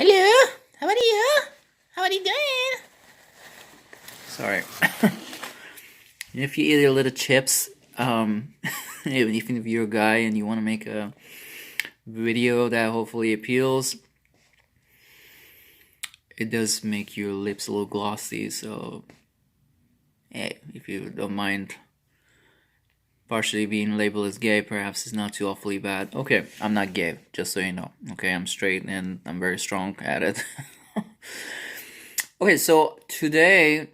Hello, how are you? How are you doing? Sorry. If you eat your little chips, even if you're a guy and you want to make a video that hopefully appeals, it does make your lips a little glossy. So, hey, if you don't mind partially being labeled as gay, perhaps it's not too awfully bad. Okay, I'm not gay, just so you know. Okay, I'm straight and I'm very strong at it. Okay, so today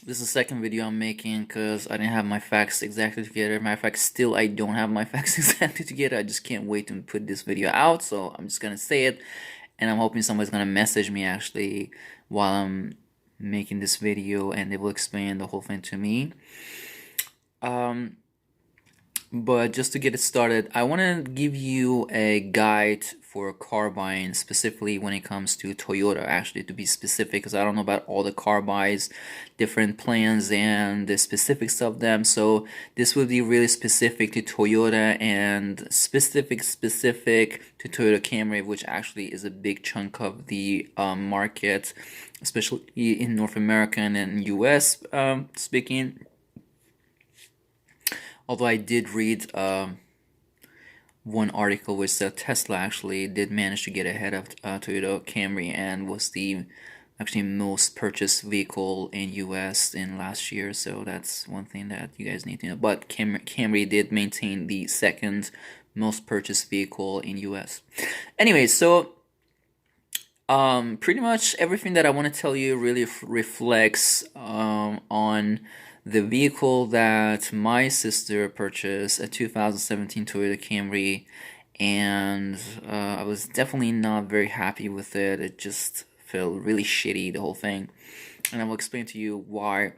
this is the second video I'm making because I didn't have my facts exactly together. Matter of fact, still I don't have my facts exactly together. I just can't wait to put this video out, so I'm just gonna say it, and I'm hoping somebody's gonna message me actually while I'm making this video, and they will explain the whole thing to me. But just to get it started, I want to give you a guide for car buying, specifically when it comes to Toyota, actually, to be specific, because I don't know about all the car buys, different plans, and the specifics of them. So this will be really specific to Toyota and specific to Toyota Camry, which actually is a big chunk of the market, especially in North America and US speaking. Although I did read one article which said Tesla actually did manage to get ahead of Toyota Camry and was the actually most purchased vehicle in US in last year. So that's one thing that you guys need to know. But Camry did maintain the second most purchased vehicle in US. Anyway, so pretty much everything that I want to tell you really reflects on the vehicle that my sister purchased, a 2017 Toyota Camry, and I was definitely not very happy with it. It just felt really shitty, the whole thing, and I will explain to you why.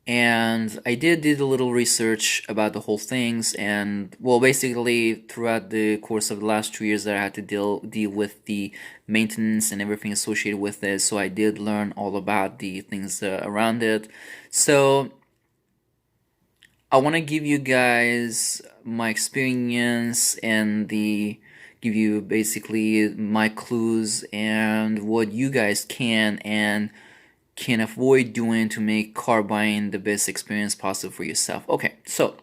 And I did a little research about the whole things, and well, basically throughout the course of the last 2 years that I had to deal with the maintenance and everything associated with it, so I did learn all about the things around it. So I want to give you guys my experience and give you basically my clues and what you guys can avoid doing to make car buying the best experience possible for yourself. Okay, so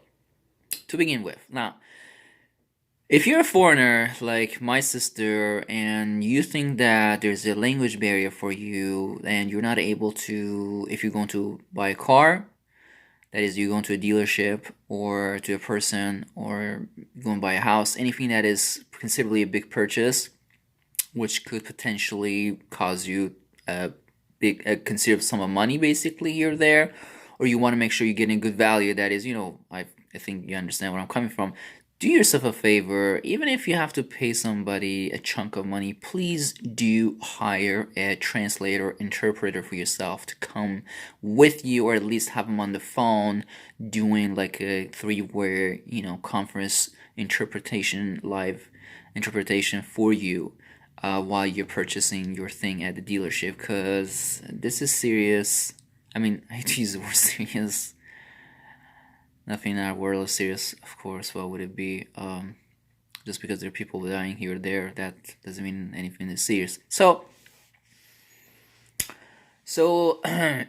to begin with, now, if you're a foreigner like my sister and you think that there's a language barrier for you and you're not able to, if you're going to buy a car, that is, you're going to a dealership or to a person or going to buy a house, anything that is considerably a big purchase, which could potentially cause you a considerable sum of money basically here or there, or you want to make sure you're getting good value, that is, I think you understand where I'm coming from. Do yourself a favor, even if you have to pay somebody a chunk of money, please do hire a translator, interpreter for yourself to come with you, or at least have them on the phone doing like a three-way, conference interpretation, live interpretation for you while you're purchasing your thing at the dealership, because this is serious. I mean, I hate to use the word serious. Nothing in our world is serious, of course. What would it be? Just because there are people dying here or there, that doesn't mean anything is serious. So yeah,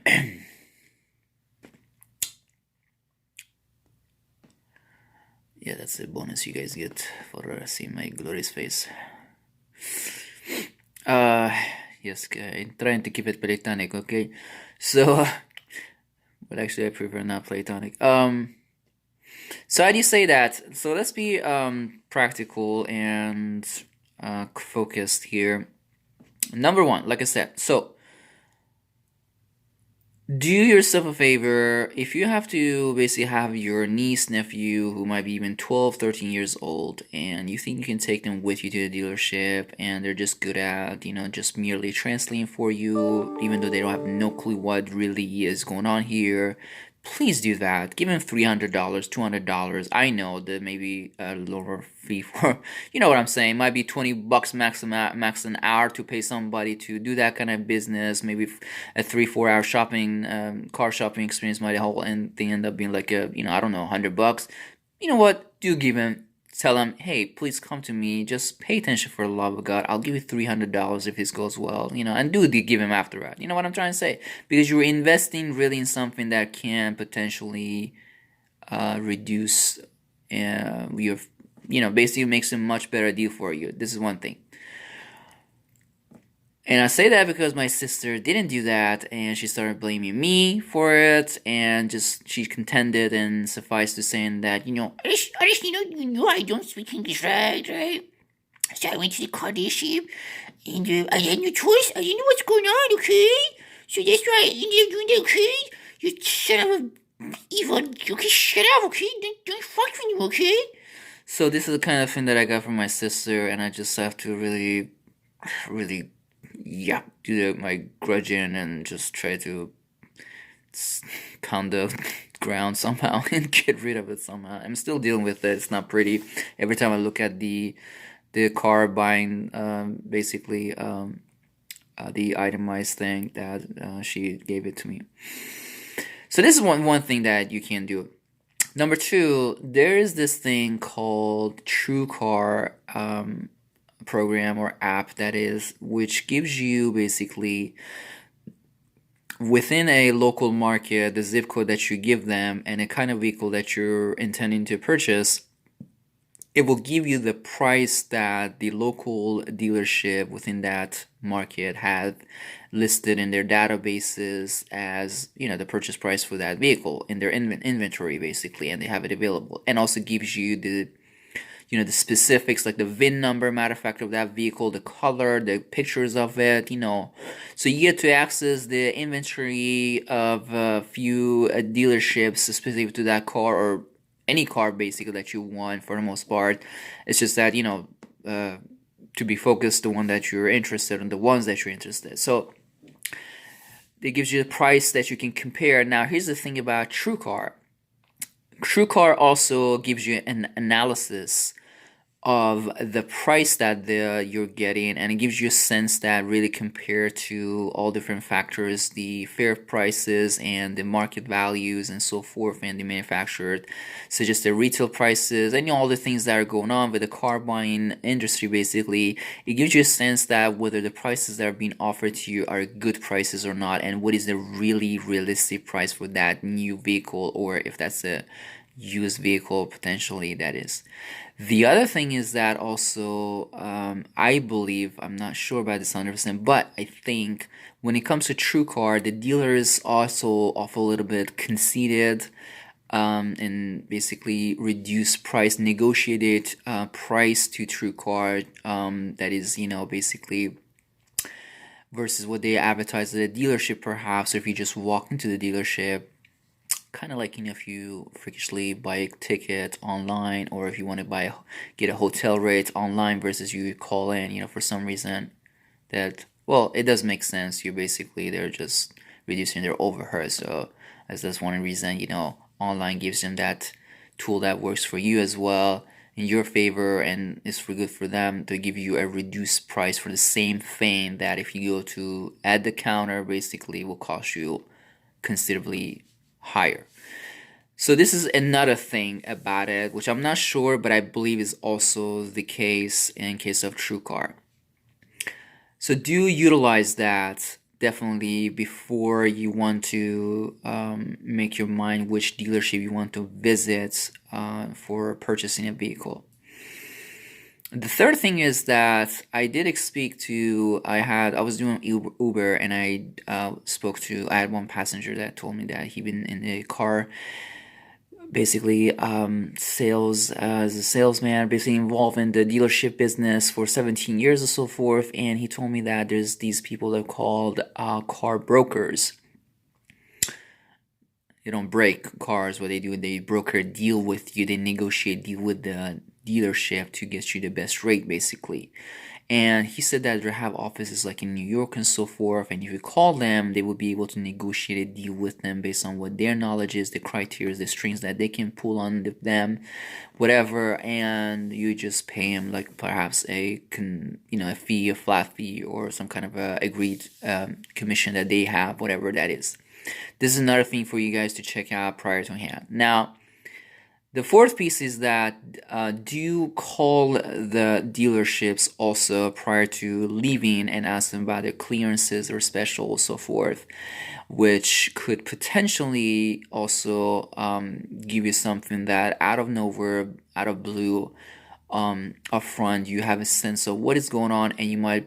that's a bonus you guys get for seeing my glorious face. Yes, I'm trying to keep it platonic, okay? So, but actually I prefer not platonic. So how do you say that? So let's be practical and focused here. Number one, like I said, so do yourself a favor. If you have to basically have your niece, nephew, who might be even 12, 13 years old, and you think you can take them with you to the dealership, and they're just good at, just merely translating for you, even though they don't have no clue what really is going on here, please do that. Give them $300, $200. I know that maybe a lower fee for, you know what I'm saying, might be $20 max an hour to pay somebody to do that kind of business. Maybe a 3-4 hour car shopping experience might end up being like I don't know, $100. You know what? Do give them tell him, hey, please come to me. Just pay attention for the love of God. I'll give you $300 if this goes well, and do the give him after that. You know what I'm trying to say? Because you're investing really in something that can potentially reduce your, basically makes a much better deal for you. This is one thing. And I say that because my sister didn't do that, and she started blaming me for it, and just she contended and suffice to saying that, I don't speak English right? So I went to the car dealership, and I had no choice. I didn't know what's going on, okay? So that's why I ended up doing that, okay? You son of a evil, okay? Shut up, okay? Don't fuck with me, okay? So this is the kind of thing that I got from my sister, and I just have to really, really, yeah, do my grudging and just try to pound the ground somehow and get rid of it somehow. I'm still dealing with it. It's not pretty. Every time I look at the car buying, basically the itemized thing that she gave it to me. So this is one thing that you can do. Number two, there is this thing called TrueCar program or app that is, which gives you basically within a local market the zip code that you give them and a kind of vehicle that you're intending to purchase. It will give you the price that the local dealership within that market had listed in their databases as, the purchase price for that vehicle in their inventory, basically, and they have it available. And also gives you the specifics, like the VIN number, matter of fact, of that vehicle, the color, the pictures of it, So you get to access the inventory of a few dealerships specific to that car, or any car basically that you want for the most part. It's just that, to be focused, the one that you're interested in, the ones that you're interested. So it gives you the price that you can compare. Now, here's the thing about TrueCar. TrueCar also gives you an analysis of the price that you're getting, and it gives you a sense that really compare to all different factors, the fair prices and the market values and so forth, and the manufacturer, such as the retail prices and all the things that are going on with the car buying industry. Basically, it gives you a sense that whether the prices that are being offered to you are good prices or not, and what is the really realistic price for that new vehicle, or if that's a used vehicle potentially, that is. The other thing is that also, I believe, I'm not sure about this 100%, but I think when it comes to TrueCar, the dealers also offer a little bit conceited, and basically reduce price, negotiated price to TrueCar, that is, basically versus what they advertise at the dealership perhaps. So if you just walk into the dealership, kind of like, if you freakishly buy a ticket online, or if you want to get a hotel rate online versus you call in, for some reason that, well, it does make sense. They're just reducing their overhead. So as that's one reason, online gives them that tool that works for you as well in your favor, and it's for good for them to give you a reduced price for the same thing that if you go to at the counter basically will cost you considerably higher. So this is another thing about it, which I'm not sure, but I believe is also the case in case of TrueCar. So do utilize that definitely before you want to make your mind which dealership you want to visit for purchasing a vehicle. The third thing is that I did speak to, I was doing Uber, and I had one passenger that told me that he'd been in the car, basically sales, as a salesman, basically involved in the dealership business for 17 years or so forth, and he told me that there's these people that are called car brokers. They don't break cars. What they do, they broker a deal with you. They negotiate deal with the dealership to get you the best rate, basically. And he said that they have offices like in New York and so forth, and if you call them, they will be able to negotiate a deal with them based on what their knowledge is, the criteria, the strings that they can pull on them, whatever, and you just pay them like perhaps a fee, a flat fee, or some kind of a agreed commission that they have, whatever that is. This is another thing for you guys to check out prior to hand. Now, The fourth piece is that do you call the dealerships also prior to leaving and ask them about their clearances or specials, so forth, which could potentially also give you something that out of nowhere, out of blue, up front, you have a sense of what is going on, and it might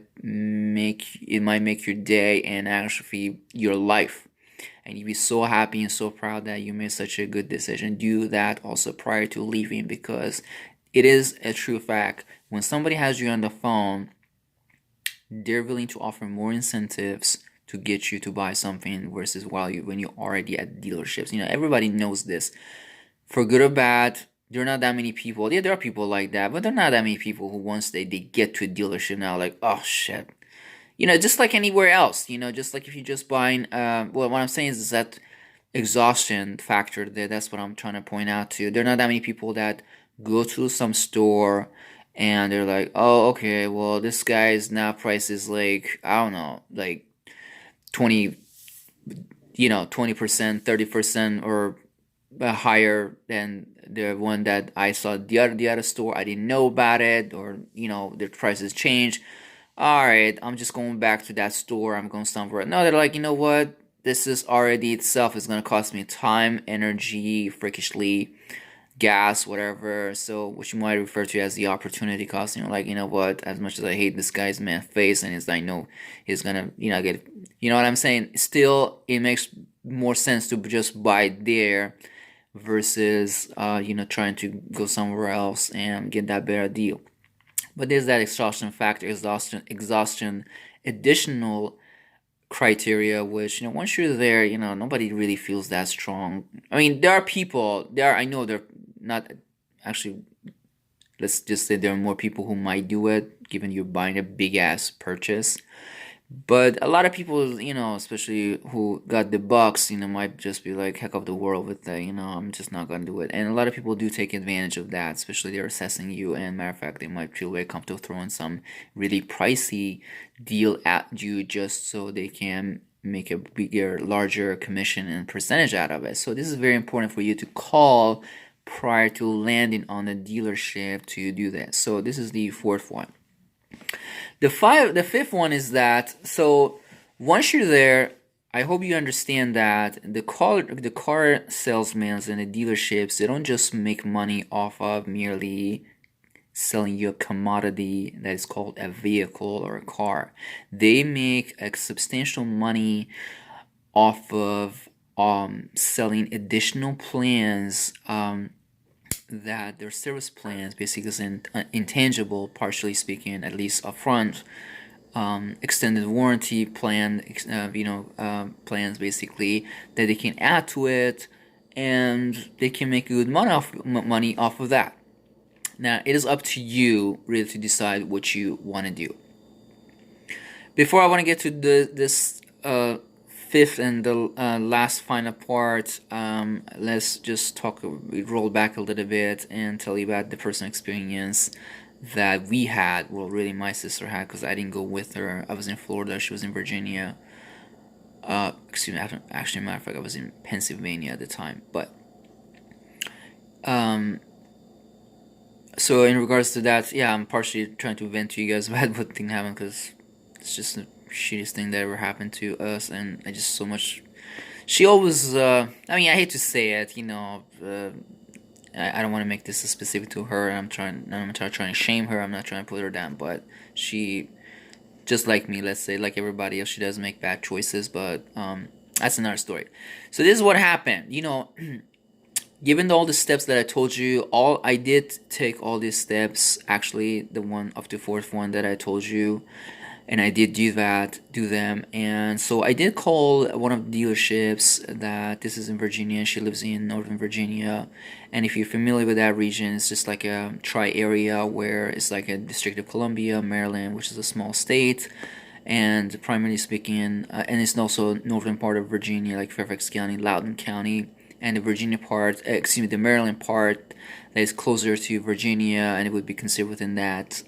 make your day and actually your life, and you'd be so happy and so proud that you made such a good decision. Do that also prior to leaving, because it is a true fact. When somebody has you on the phone, they're willing to offer more incentives to get you to buy something versus when you're already at dealerships. Everybody knows this. For good or bad, there are not that many people. Yeah, there are people like that, but there are not that many people who once they get to a dealership now, like, oh shit, just like anywhere else, just like if you're just buying, well, what I'm saying is that exhaustion factor there. That's what I'm trying to point out to. There are not that many people that go to some store and they're like, oh, okay, well, this guy's now price is like, I don't know, like 20, 20%, 30%, or higher than the one that I saw the other store. I didn't know about it, or their prices changed. All right, I'm just going back to that store. I'm going somewhere. No, they're like, you know what? This is already itself is going to cost me time, energy, freakishly, gas, whatever. So, what you might refer to as the opportunity cost. Like, you know what? As much as I hate this guy's man face, and I know he's gonna, get, what I'm saying. Still, it makes more sense to just buy there versus, trying to go somewhere else and get that better deal. But there's that exhaustion factor, exhaustion, additional criteria, which, once you're there, nobody really feels that strong. I mean, I know they're not actually, let's just say there are more people who might do it, given you're buying a big ass purchase. But a lot of people, especially who got the bucks, might just be like, heck of the world with that, I'm just not gonna do it. And a lot of people do take advantage of that, especially they're assessing you. And matter of fact, they might feel very comfortable throwing some really pricey deal at you just so they can make a bigger, larger commission and percentage out of it. So this is very important for you to call prior to landing on the dealership to do that. So this is the fourth one. The fifth one is that, so once you're there, I hope you understand that the car salesmen and the dealerships, they don't just make money off of merely selling you a commodity that is called a vehicle or a car. They make a substantial money off of selling additional plans, that their service plans basically is intangible, partially speaking, at least upfront. Extended warranty plan, plans basically that they can add to it, and they can make good money off of that. Now it is up to you really to decide what you want to do. Before I want to get to this fifth and the last final part, let's just roll back a little bit and tell you about the personal experience that we had. Well, really, my sister had, because I didn't go with her. I was in Florida, she was in Virginia. Excuse me, actually, matter of fact, I was in Pennsylvania at the time. But, so in regards to that, yeah, I'm partially trying to vent to you guys about what thing happened, because it's just a shittiest thing that ever happened to us, and I just so much. She always, I mean, I hate to say it, I don't want to make this specific to her. I'm not trying to shame her. I'm not trying to put her down, but she, just like me, let's say, like everybody else, she does make bad choices, but that's another story. So this is what happened. Given all the steps that I told you, I did take all these steps. Actually, the one up to fourth one that I told you, and I did do them. And so I did call one of the dealerships that this is in Virginia. She lives in Northern Virginia. And if you're familiar with that region, it's just like a tri-area where it's like a District of Columbia, Maryland, which is a small state. And primarily speaking, and it's also northern part of Virginia, like Fairfax County, Loudoun County. And the the Maryland part that is closer to Virginia, and it would be considered within that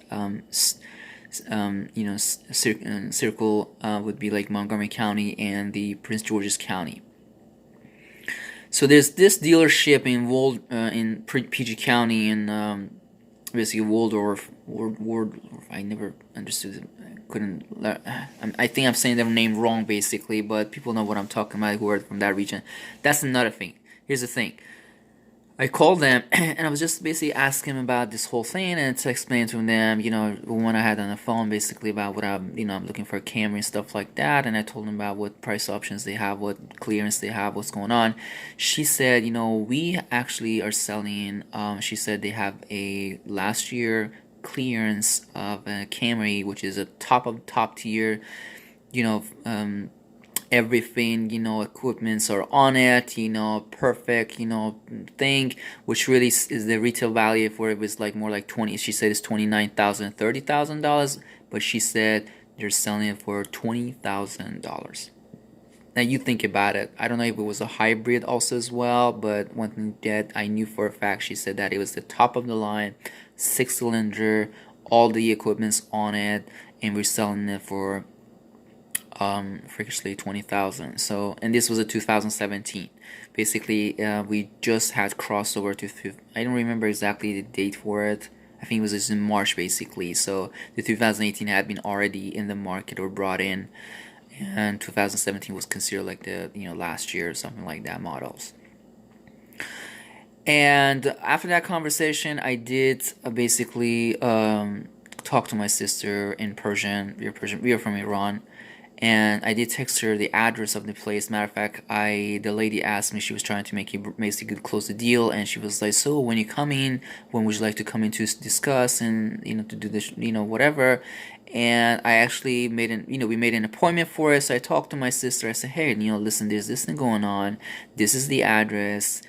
circle, would be like Montgomery County and the Prince George's County. So there's this dealership in PG County in basically Waldorf. I never understood it. I couldn't. I think I'm saying their name wrong basically, but people know what I'm talking about who are from that region. That's another thing. Here's the thing. I called them and I was just basically asking about this whole thing and to explain to them, when I had on the phone basically about what I'm looking for a Camry and stuff like that. And I told them about what price options they have, what clearance they have, what's going on. She said, we actually are selling, she said they have a last year clearance of a Camry, which is a top tier, you know, everything, equipments are on it, perfect, thing, which really is the retail value for it was like more like 20, she said it's $29,000, $30,000, but she said they're selling it for $20,000. Now you think about it, I don't know if it was a hybrid also as well, but one thing that I knew for a fact, she said that it was the top of the line, 6-cylinder, all the equipment's on it, and we're selling it for freakishly 20,000. So, and this was a 2017. Basically, we just had crossover to. I don't remember exactly the date for it. I think it was just in March, basically. So the 2018 had been already in the market or brought in, and 2017 was considered like the last year or something like that models. And after that conversation, I did basically talk to my sister in Persian. We are from Iran, and I did text her the address of the place. Matter of fact, the lady asked me, she was trying to make it basically close the deal, and she was like, "So when you come in, when would you like to come in to discuss and to do this, whatever." And I actually we made an appointment for it. So I talked to my sister. I said, "Hey, listen, there's this thing going on. This is the address.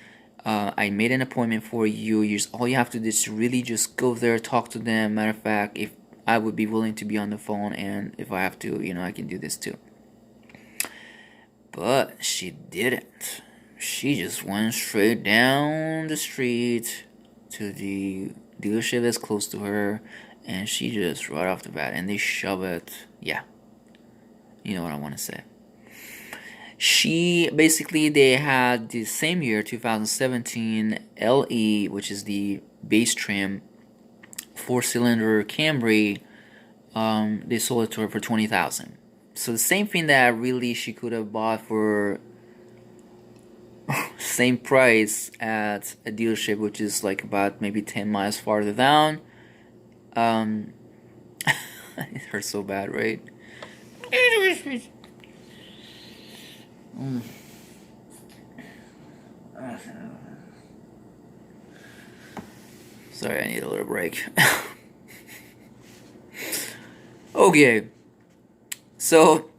I made an appointment for you. All you have to do is really just go there, talk to them. Matter of fact, if I would be willing to be on the phone, and if I have to, I can do this too." But she didn't. She just went straight down the street to the dealership that's close to her, and she just right off the bat, and they shove it. Yeah, you know what I want to say. They had the same year, 2017 LE, which is the base trim 4-cylinder Camry. They sold it to her for 20,000. So the same thing that really she could have bought for same price at a dealership, which is like about maybe 10 miles farther down. It hurts so bad, right? Sorry, I need a little break. Okay, so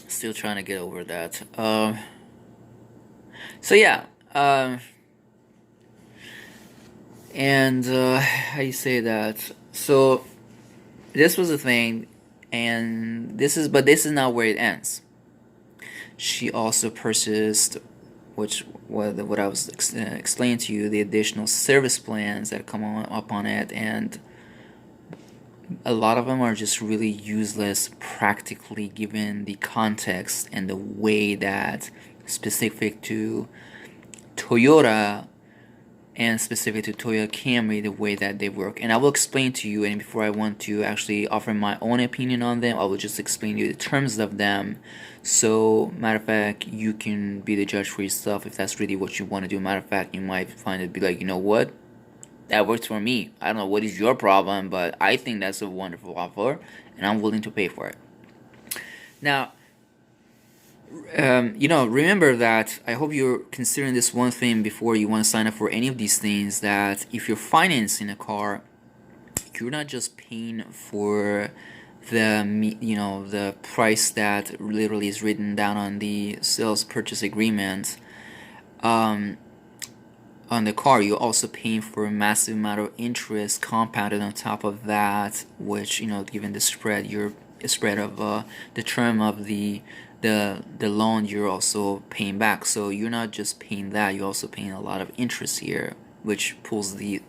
still trying to get over that. So yeah, and how you say that? So this was a thing, and this is not where it ends. She also purchased, what I was explaining to you, the additional service plans that come up on it, and a lot of them are just really useless practically given the context and the way that specific to Toyota and specific to Toyota Camry, the way that they work. And I will explain to you, and before I want to actually offer my own opinion on them, I will just explain to you the terms of them. So, matter of fact, you can be the judge for yourself if that's really what you want to do. Matter of fact, you might find it be like, you know what? That works for me. I don't know what is your problem, but I think that's a wonderful offer, and I'm willing to pay for it. Now, remember that I hope you're considering this one thing before you want to sign up for any of these things, that if you're financing a car, you're not just paying for the price that literally is written down on the sales purchase agreement on the car. You're also paying for a massive amount of interest compounded on top of that, which given the spread of the term of the loan, you're also paying back. So you're not just paying that, you're also paying a lot of interest here, which pulls the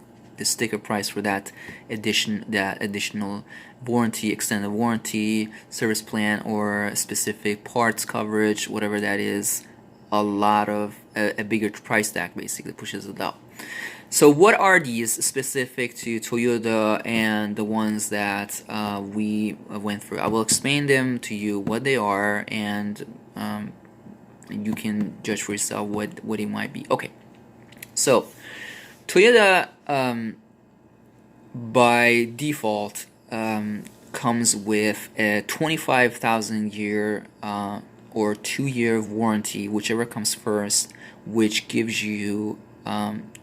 sticker price for that additional warranty, extended warranty, service plan, or specific parts coverage, whatever that is, a lot of a bigger price tag, basically pushes it up. So what are these specific to Toyota and the ones that we went through? I will explain them to you, what they are, and you can judge for yourself what it might be. Okay, so Toyota by default comes with a 25,000 year or 2-year warranty, whichever comes first, which gives you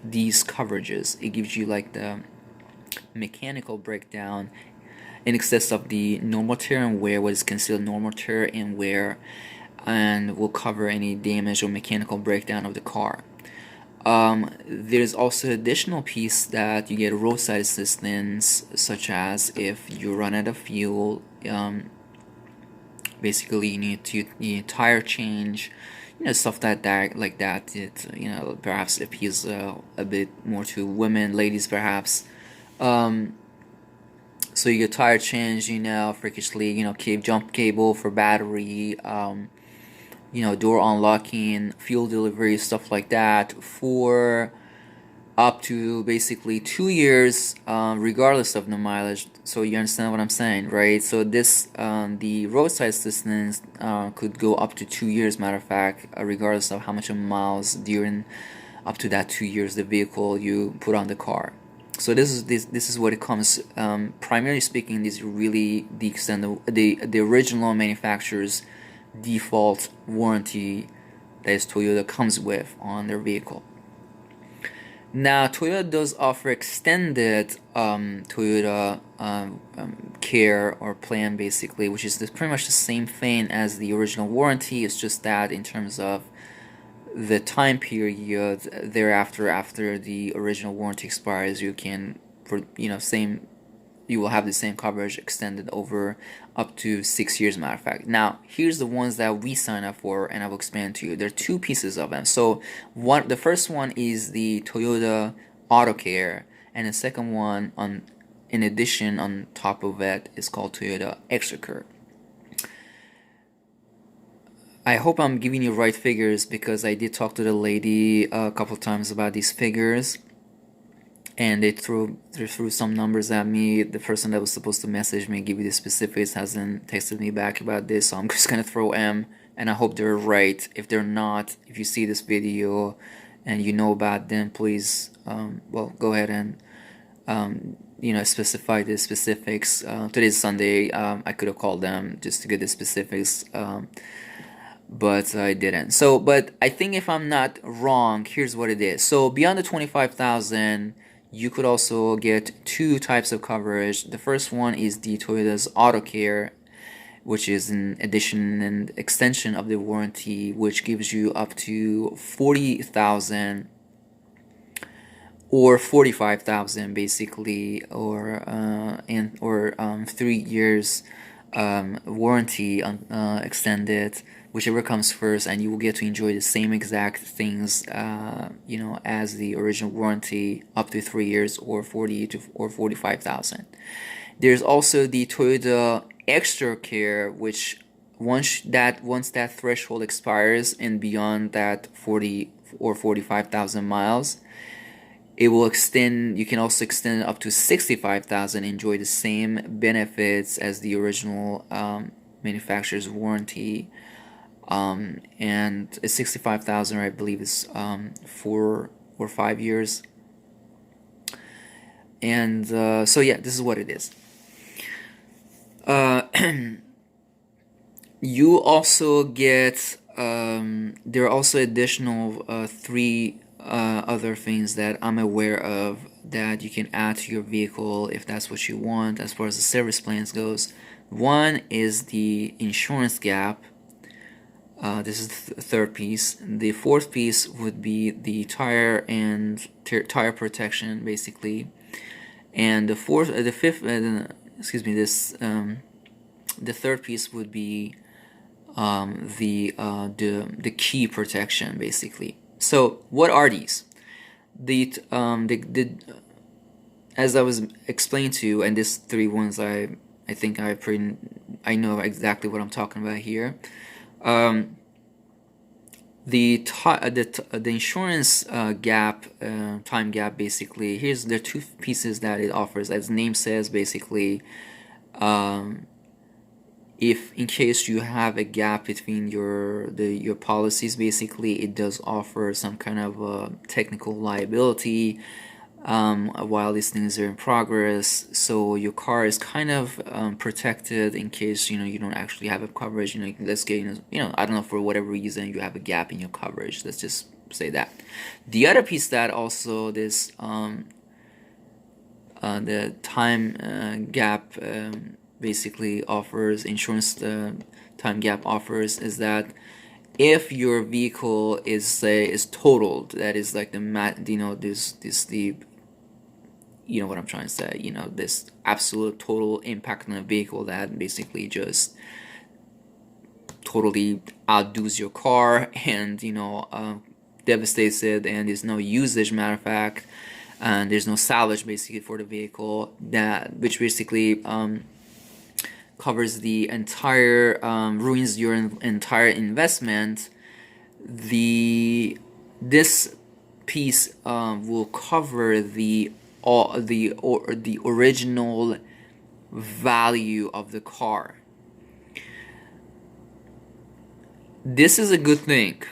these coverages. It gives you like the mechanical breakdown in excess of the normal tear and wear, what is considered normal tear and wear, and will cover any damage or mechanical breakdown of the car. There's also additional piece that you get roadside assistance, such as if you run out of fuel, basically you need tire change, stuff like that. Perhaps appeals a bit more to women, ladies perhaps. So you get tire change, freakishly, jump cable for battery, door unlocking, fuel delivery, stuff like that, for up to basically 2 years, regardless of the mileage. So you understand what I'm saying, right? So this, the roadside assistance could go up to 2 years, matter of fact, regardless of how much miles during up to that 2 years the vehicle you put on the car. So this is what it comes. Primarily speaking, this is really the extent the original manufacturer's default warranty that is Toyota comes with on their vehicle. Now Toyota does offer extended Toyota care or plan, basically, which is pretty much the same thing as the original warranty. It's just that in terms of the time period thereafter, after the original warranty expires, you can, you will have the same coverage extended over up to 6 years, matter of fact. Now, here's the ones that we sign up for, and I will explain to you. There are two pieces of them. So, the first one is the Toyota Auto Care, and the second one, in addition, on top of it, is called Toyota Extra Care. I hope I'm giving you right figures, because I did talk to the lady a couple times about these figures, and they threw some numbers at me. The person that was supposed to message me, give you the specifics, hasn't texted me back about this, so I'm just gonna throw M, and I hope they're right. If they're not, if you see this video and you know about them, please, go ahead and specify the specifics. Today's Sunday. I could have called them just to get the specifics, but I didn't. So, but I think if I'm not wrong, here's what it is. So beyond the 25,000, you could also get two types of coverage. The first one is the Toyota's Auto Care, which is an addition and extension of the warranty, which gives you up to 40,000 or 45,000, basically, or 3 years warranty extended, whichever comes first, and you will get to enjoy the same exact things, as the original warranty, up to 3 years or 45,000. There's also the Toyota Extra Care, which once that threshold expires and beyond that 40 or 45,000 miles, it will extend. You can also extend it up to 65,000. Enjoy the same benefits as the original manufacturer's warranty. And 65,000, I believe, is 4 or 5 years. And so yeah, this is what it is. You also get there are also additional 3 other things that I'm aware of that you can add to your vehicle if that's what you want as far as the service plans goes. One is the insurance gap. This is the third piece. The fourth piece would be the tire and tire protection, basically. And the third piece would be the key protection, basically. So what are these? As I was explained to you, and these 3 ones I think I know exactly what I'm talking about here. The insurance gap, time gap, basically, here's the two pieces that it offers. As the name says, basically, um, if in case you have a gap between your policies, basically it does offer some kind of technical liability while these things are in progress. So your car is kind of protected in case you don't actually have a coverage. Let's get I don't know, for whatever reason you have a gap in your coverage. Let's just say that. The other piece that also this the time gap basically offers, insurance time gap offers, is that if your vehicle is totaled, that is like this the what I'm trying to say, this absolute total impact on a vehicle that basically just totally outdoes your car and devastates it, and there's no usage, matter of fact, and there's no salvage basically for the vehicle, which basically covers the entire ruins your entire investment. This piece will cover the original value of the car. This is a good thing.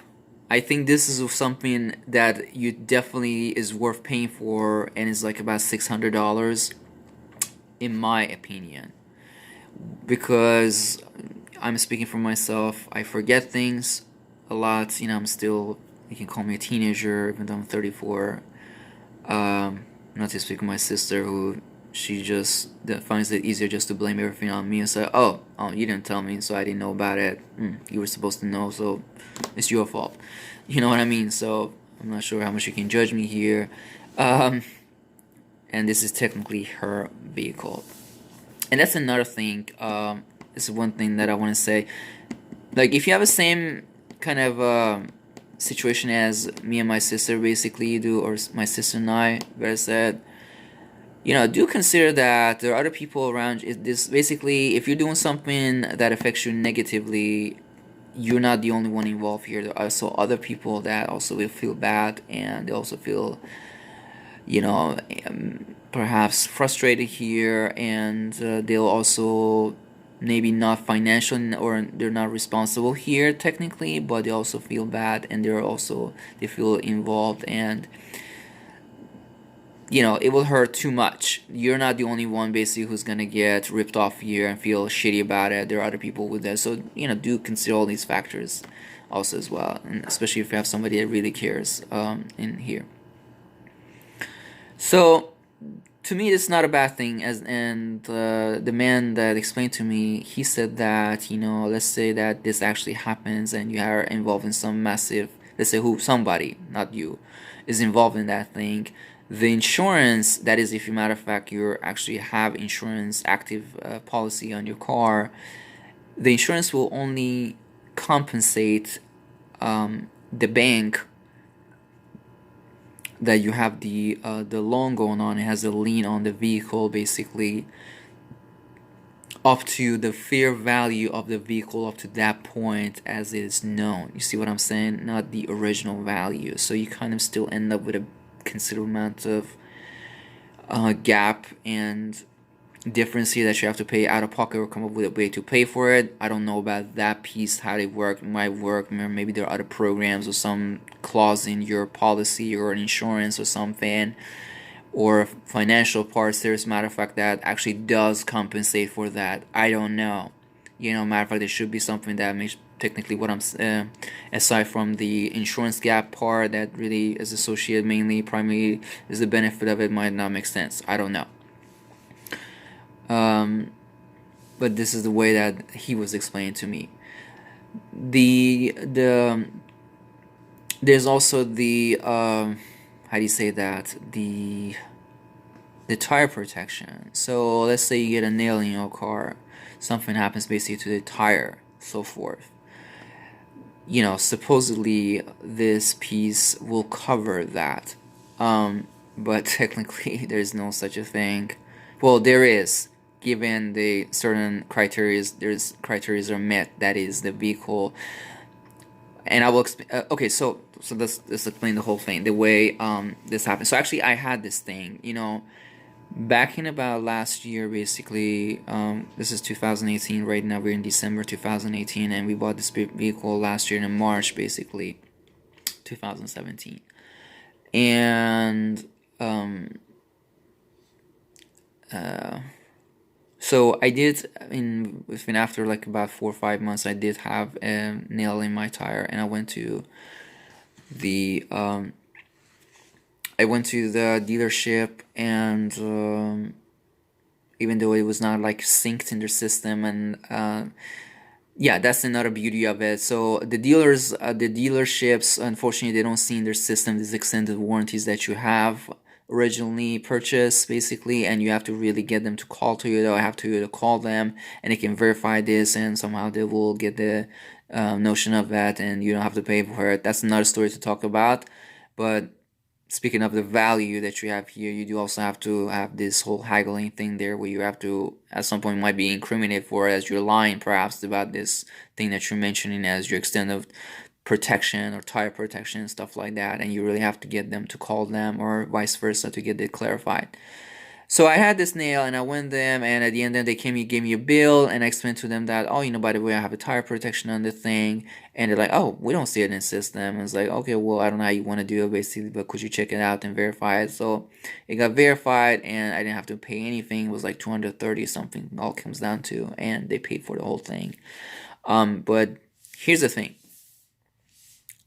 I think this is something that you definitely is worth paying for, and is like about $600 in my opinion, because I'm speaking for myself. I forget things a lot. I'm still, you can call me a teenager, even though I'm 34. Not to speak of my sister, who she just finds it easier just to blame everything on me and say, oh, you didn't tell me, so I didn't know about it. You were supposed to know, so it's your fault. You know what I mean? So I'm not sure how much you can judge me here. And this is technically her vehicle. And that's another thing. This is one thing that I want to say. Like, if you have the same kind of situation as me and my sister basically do, or my sister and I, better said, do consider that there are other people around you. This basically, if you're doing something that affects you negatively, you're not the only one involved here. There are also other people that also will feel bad, and they also feel, perhaps frustrated here, and they'll also maybe not financial, or they're not responsible here technically, but they also feel bad, and they feel involved, and it will hurt too much. You're not the only one basically who's gonna get ripped off here and feel shitty about it. There are other people with that, so do consider all these factors also as well, and especially if you have somebody that really cares in here. So to me, it's not a bad thing. And the man that explained to me, he said that let's say that this actually happens and you are involved in some massive, let's say somebody, not you, is involved in that thing. The insurance, that is, if you matter of fact you actually have insurance active policy on your car, the insurance will only compensate the bank that you have the loan going on. It has a lien on the vehicle basically, up to the fair value of the vehicle up to that point as it is known. You see what I'm saying? Not the original value. So you kind of still end up with a considerable amount of gap and difference here that you have to pay out of pocket, or come up with a way to pay for it. I don't know about that piece, how they work. It might work. Maybe there are other programs or some clause in your policy or an insurance or something, or financial parts there, as a matter of fact, that actually does compensate for that. I don't know. Matter of fact, there should be something that makes technically what I'm aside from the insurance gap part that really is associated primarily is the benefit of it, might not make sense. I don't know. But this is the way that he was explained to me. There's also the how do you say that, the tire protection. So let's say you get a nail in your car, something happens basically to the tire, so forth. Supposedly this piece will cover that, but technically there's no such a thing. Well, there is, given the certain criteria. There's criteria are met, that is, the vehicle and I will explain. Okay, so let's explain the whole thing, the way this happened. So actually, I had this thing, back in about last year, basically. This is 2018. Right now, we're in December 2018, and we bought this vehicle last year in March, basically, 2017, and so I did within after like about 4 or 5 months, I did have a nail in my tire, and the I went to the dealership, and even though it was not like synced in their system, and yeah, that's another beauty of it. So the dealerships, unfortunately, they don't see in their system these extended warranties that you have originally purchased, basically, and you have to really get them to call Toyota. I have to call them, and they can verify this, and somehow they will get the notion of that, and you don't have to pay for it. That's another story to talk about, but speaking of the value that you have here, you do also have to have this whole haggling thing there, where you have to at some point might be incriminated for, as you're lying perhaps about this thing that you're mentioning as your extent of protection or tire protection and stuff like that, and you really have to get them to call them or vice versa to get it clarified. So I had this nail, and I went them, and at the end, then they came, gave me a bill, and I explained to them that, oh, by the way, I have a tire protection on the thing, and they're like, oh, we don't see it in the system. And it's like, okay, well, I don't know how you want to do it, basically, but could you check it out and verify it? So it got verified, and I didn't have to pay anything. It was like 230 something, all comes down to, and they paid for the whole thing. But here's the thing.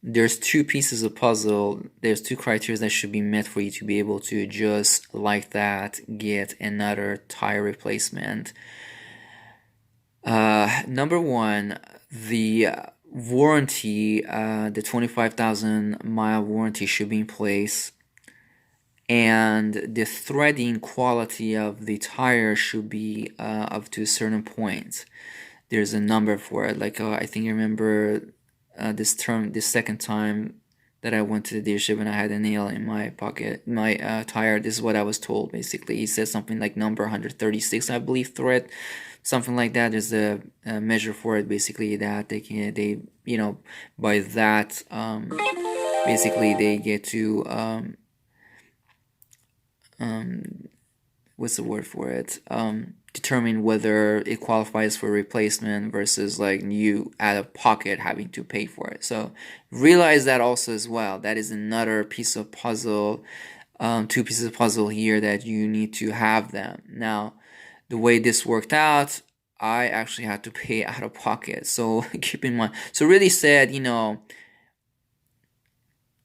There's two pieces of puzzle. There's two criteria that should be met for you to be able to just like that get another tire replacement. Number one, the warranty, the 25,000 mile warranty should be in place, and the threading quality of the tire should be up to a certain point. There's a number for it. Like I think you remember this second time that I went to the dealership and I had a nail in my pocket, my tire. This is what I was told, basically. He said something like number 136, I believe, thread, something like that. There's a measure for it, basically, that by that, basically they get to, what's the word for it? Determine whether it qualifies for replacement versus like you out of pocket having to pay for it. So realize that also as well. That is another piece of puzzle, two pieces of puzzle here that you need to have them. Now, the way this worked out, I actually had to pay out of pocket. So keep in mind. So really said,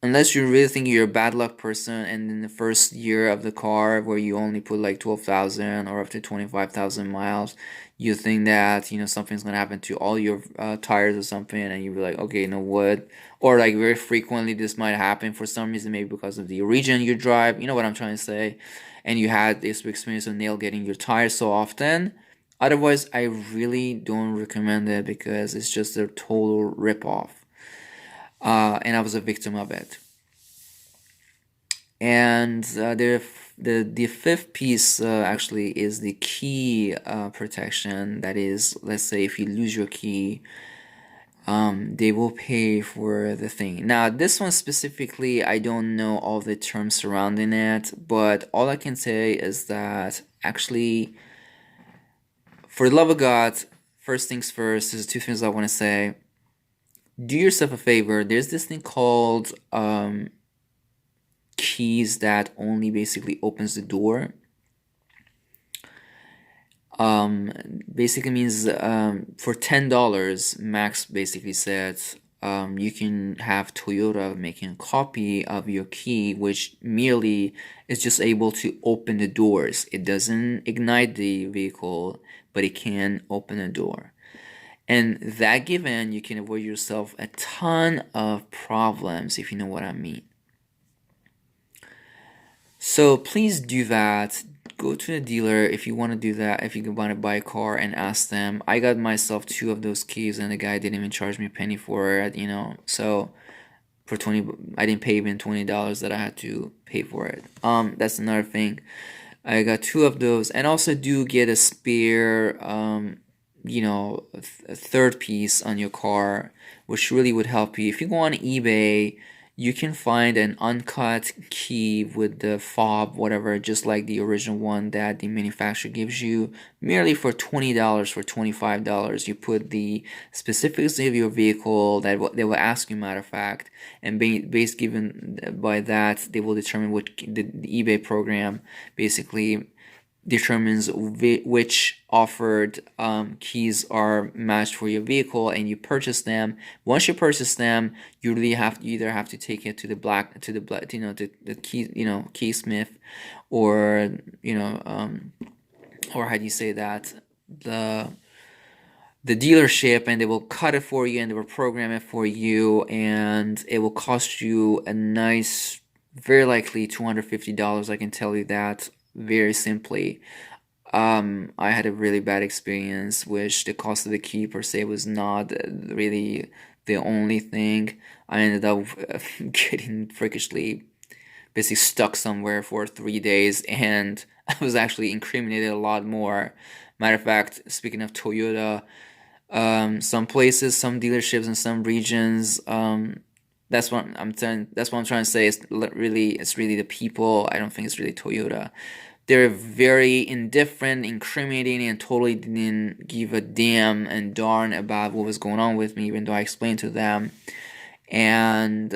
unless you really think you're a bad luck person, and in the first year of the car where you only put like 12,000 or up to 25,000 miles, you think that something's gonna happen to all your tires or something, and you're like, okay, you know what? Or like very frequently this might happen for some reason, maybe because of the region you drive. You know what I'm trying to say? And you had this experience of nail getting your tires so often. Otherwise, I really don't recommend it because it's just a total ripoff. And I was a victim of it. And the fifth piece actually is the key protection. That is, let's say if you lose your key, they will pay for the thing. Now, this one specifically, I don't know all the terms surrounding it, but all I can say is that actually, for the love of God, first things first, there's two things I want to say. Do yourself a favor. There's this thing called keys that only basically opens the door. Basically means for $10, Max basically said you can have Toyota making a copy of your key, which merely is just able to open the doors. It doesn't ignite the vehicle, but it can open the door. And that given, you can avoid yourself a ton of problems, if you know what I mean. So please do that. Go to the dealer if you want to do that, if you want to buy a car, and ask them. I got myself 2 of those keys, and the guy didn't even charge me a penny for it, So for 20, I didn't pay even $20 that I had to pay for it. That's another thing. I got 2 of those, and also do get a spare a third piece on your car, which really would help you. If you go on eBay, you can find an uncut key with the fob, whatever, just like the original one that the manufacturer gives you, merely for $20, for $25. You put the specifics of your vehicle that they will ask you, matter of fact, and based given by that, they will determine what the eBay program basically determines which offered keys are matched for your vehicle, and you purchase them. Once you purchase them, you really have to either have to take it to the key keysmith, or or how do you say that, the dealership, and they will cut it for you and they will program it for you, and it will cost you a nice, very likely $250. I can tell you that very simply. I had a really bad experience, which the cost of the key per se was not really the only thing. I ended up getting freakishly basically stuck somewhere for 3 days, and I was actually incriminated a lot more. Matter of fact, speaking of Toyota, some places, some dealerships in some regions, that's what I'm trying. That's what I'm trying to say. It's really the people. I don't think it's really Toyota. They're very indifferent, incriminating, and totally didn't give a damn and darn about what was going on with me, even though I explained to them. And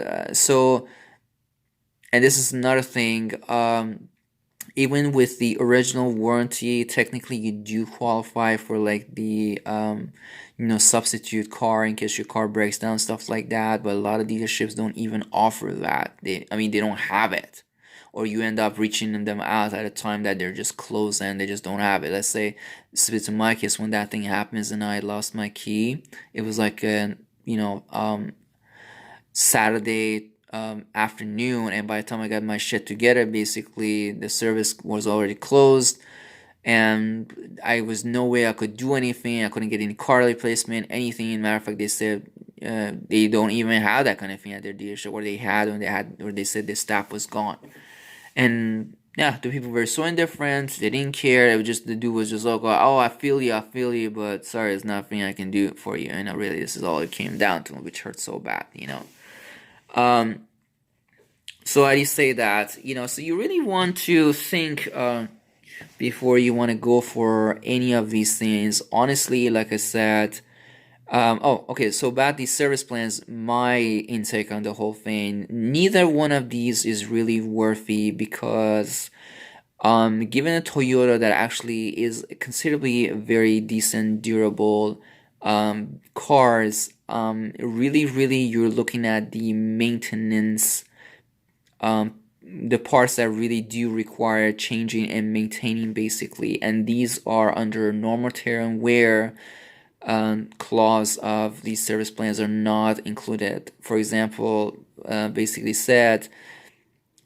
and this is another thing. Even with the original warranty, technically you do qualify for like the substitute car in case your car breaks down, stuff like that. But a lot of dealerships don't even offer that. They don't have it, or you end up reaching them out at a time that they're just closed and they just don't have it. Let's say, it's in my case, when that thing happens and I lost my key, it was like a Saturday afternoon, and by the time I got my shit together, basically the service was already closed, and I was no way I could do anything. I couldn't get any car replacement, anything. Matter of fact, they said they don't even have that kind of thing at their dealership, or they said their staff was gone. And yeah, the people were so indifferent. They didn't care. It was just, the dude was just like, oh, I feel you, but sorry, there's nothing I can do for you. And really, this is all it came down to, which hurt so bad. So I say that, so you really want to think before you want to go for any of these things. Honestly, like I said, okay, so about these service plans, my intake on the whole thing, neither one of these is really worthy, because given a Toyota that actually is considerably very decent, durable cars, really you're looking at the maintenance, the parts that really do require changing and maintaining, basically, and these are under normal tear and wear clause of these service plans are not included. For example, basically said,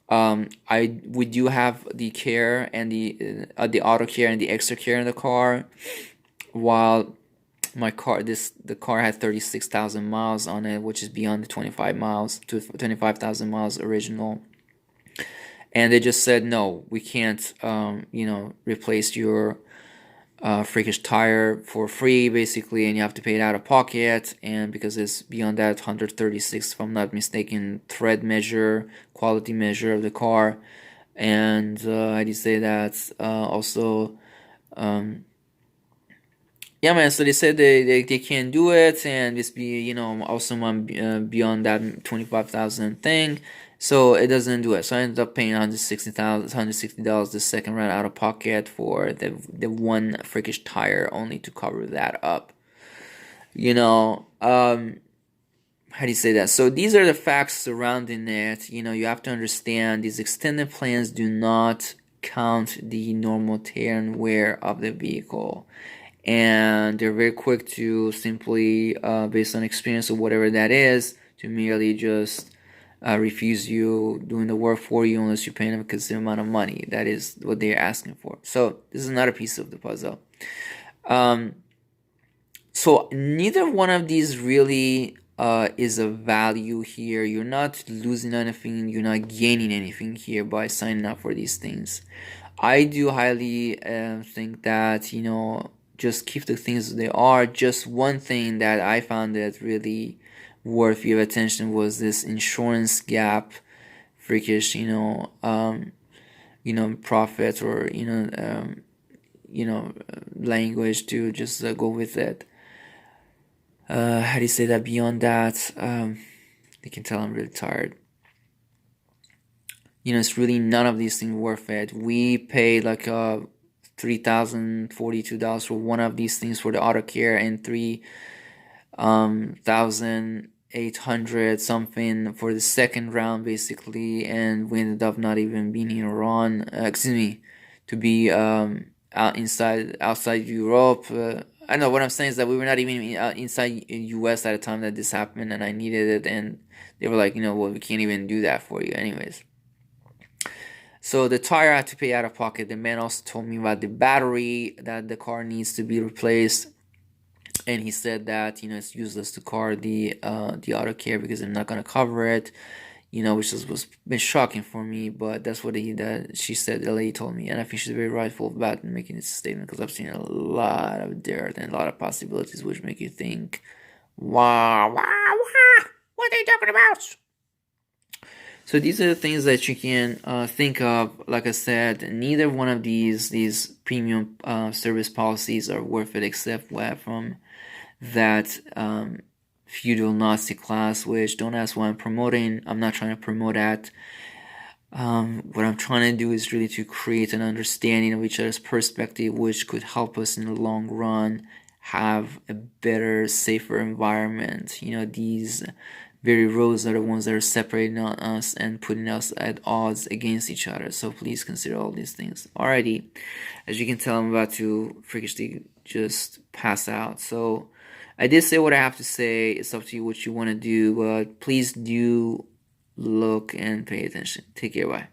we do have the care and the auto care and the extra care in the car, while the car had 36,000 miles on it, which is beyond the 25,000 miles original. And they just said, no, we can't replace your freakish tire for free, basically, and you have to pay it out of pocket. And because it's beyond that 136, if I'm not mistaken, quality measure of the car. And I did say that also. Yeah, man. So they said they can't do it, and this be also beyond that 25,000 thing. So it doesn't do it. So I ended up paying $160 the second round out of pocket for the one freakish tire, only to cover that up. How do you say that? So these are the facts surrounding it. You have to understand these extended plans do not count the normal tear and wear of the vehicle. And they're very quick to simply, based on experience or whatever that is, to merely just refuse you doing the work for you unless you're paying them a considerable amount of money. That is what they're asking for. So this is another piece of the puzzle. So neither one of these really is a value here. You're not losing anything. You're not gaining anything here by signing up for these things. I do highly think that just keep the things they are. Just one thing that I found that really worth your attention was this insurance gap, freakish, profit, or language to just go with it. How do you say that? Beyond that, you can tell I'm really tired. It's really none of these things worth it. We paid like $3,042 for one of these things for the auto care, and 3,800 something for the second round, basically, and we ended up not even being in Iran. Excuse me, to be outside Europe. I know what I'm saying is that we were not even inside US at the time that this happened, and I needed it, and they were like, well, we can't even do that for you, anyways. So the tire I had to pay out of pocket. The man also told me about the battery, that the car needs to be replaced, and he said that it's useless to car the auto care because I'm not gonna cover it. Which was been shocking for me, but that's what she said. The lady told me, and I think she's very rightful about making this statement because I've seen a lot of dirt and a lot of possibilities, which make you think, wow, wow, wow, what are they talking about? So these are the things that you can think of. Like I said, neither one of these premium service policies are worth it, except from that feudal Nazi class, which don't ask why I'm promoting. I'm not trying to promote that. What I'm trying to do is really to create an understanding of each other's perspective, which could help us in the long run have a better, safer environment. These very roads are the ones that are separating us and putting us at odds against each other. So please consider all these things. Alrighty, as you can tell, I'm about to freakishly just pass out. So I did say what I have to say. It's up to you what you want to do, but please do look and pay attention. Take care. Bye.